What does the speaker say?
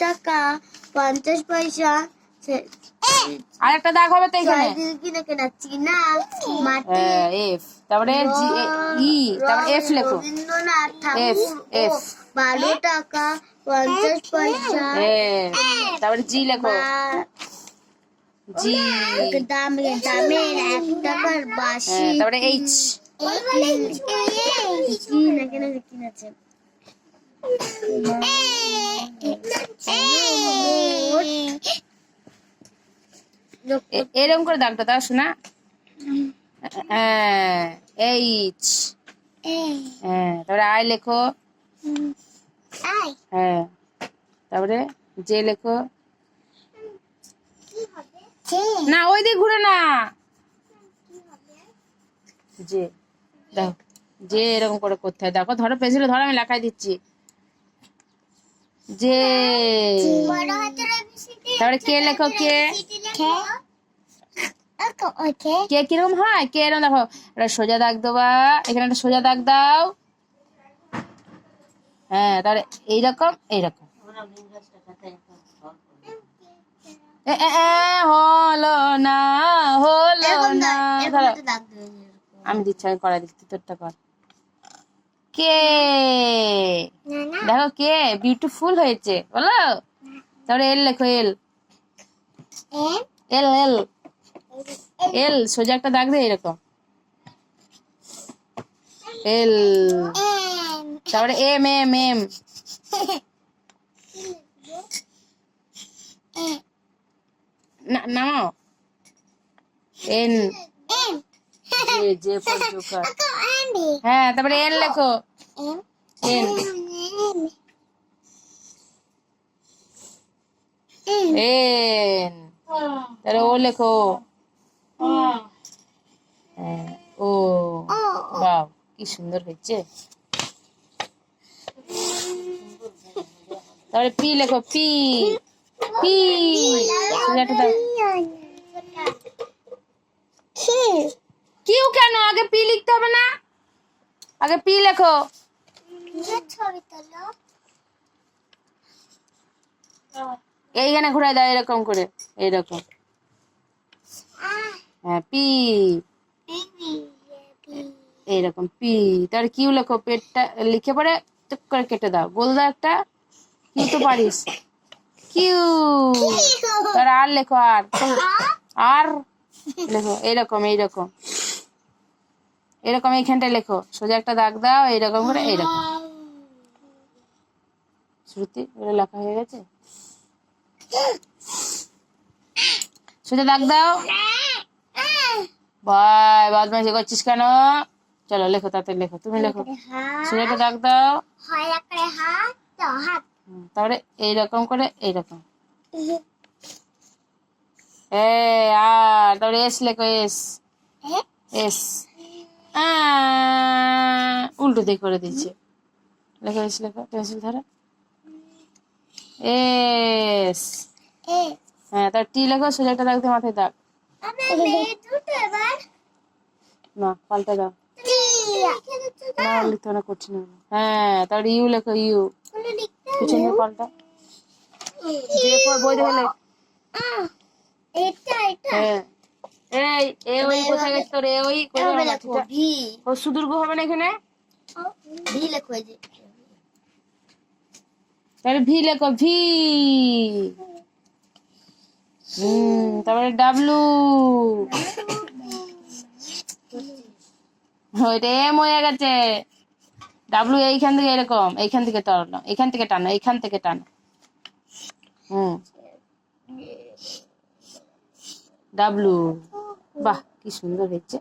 টাকা 50 পয়সা। আরেকটা দাগ হবে তো এখানে। কিনে কেনা চীনা মাটি। এফ, তারপরে জি ই, তারপরে এফ লেখো। রবীন্দ্রনাথ এফ ঠাকুর এফ 12 টাকা 50 পয়সা। তারপরে জি লেখো। জি, দামের 1 টাকার বাসি। তারপরে এইচ। কি না কেন কিনেছে। এরকম করে দাগটা দাও শোনা। এইচ, তারপরে আই লেখো। হ্যাঁ, তারপরে জে লেখো। না ওই দিকে ঘুরে না, জে দেখো, জে এরকম করে করতে হয়। দেখো ধরো পেন্সিলে ধরো, আমি লেখাই দিচ্ছি। জে, তারপরে কে লেখো। কে কে কিরকম হয়, কে এরকম দেখো, এটা সোজা দাগ দেবা, এখানে একটা সোজা দাগ দাও। হ্যাঁ, তাহলে এইরকম এইরকম। হলো না, হলো না। ধরো আমি দিচ্ছি, আমি করা দিচ্ছি, তোরটা কর। কে দেখো, কে বিউটিফুল হয়েছে বলো। তারপরে এল লেখো। এল এল এল এল সোজা একটা দাগ দে এরকম। এল, তারপরে এম এম এম, নামাও। এন, যে ফর জোকার। হ্যাঁ, তারপরে এন লেখো। এন, এন, তাহলে ও লেখো। ও, বাহ কি সুন্দর হয়েছে। তারপরে পি লেখো। পি, পি কিউ কেন, আগে পি লিখতে হবে না, আগে পি লেখো। এইখানে ঘুরাই দাও এরকম করে, এইরকম। হ্যাঁ, পি, এইরকম পি। তারপরে কিউ লেখো। পেটটা লিখে পরে টুক করে কেটে দাও, গোল দাও একটা। কিউ তো পারিস। কিউ, তার আর লেখো। আর আর লেখো এইরকম এইরকম এরকম। এইখানটায় লেখো, সোজা একটা দাগ দাও এইরকম করে, এইরকম। শ্রুতি এগুলো লেখা হয়ে গেছে, সোজা দাগ দাও। ভাই বদমাইশি করছিস কেন, চলো লেখো, তাতে লেখো, তুমি লেখো। সোজা একটা দাগ দাও, তারপরে এইরকম করে এইরকম। আর তারপরে এস লেখো। এস এস, উল্টো দিক করে দিচ্ছে। লেখো এস লেখো, পেন্সিল ধরো। এস, হ্যাঁ, তার টি লেখো, সোজা একটা দাগ দিয়ে মাথায় দাগ। না পাল্টা দাও, না লিখতে না, করছি না। হ্যাঁ, তারপরে ইউ লেখো। ইউ পিছনে পাল্টা। যে বই দেখে লেখ। হ্যাঁ, এই এ ওই কোথায় গেছে তোর, এ ওই ও সুদীর্ঘ হবে না এখানে। তাহলে ভি লেখো। ভি, তারপরে ডাব্লু, ওইটা এম হয়ে গেছে। ডাব্লু এইখান থেকে এরকম, এইখান থেকে টানো, এইখান থেকে টানো, এইখান থেকে টানো। ডাব্লু, বাহ কি সুন্দর হয়েছে।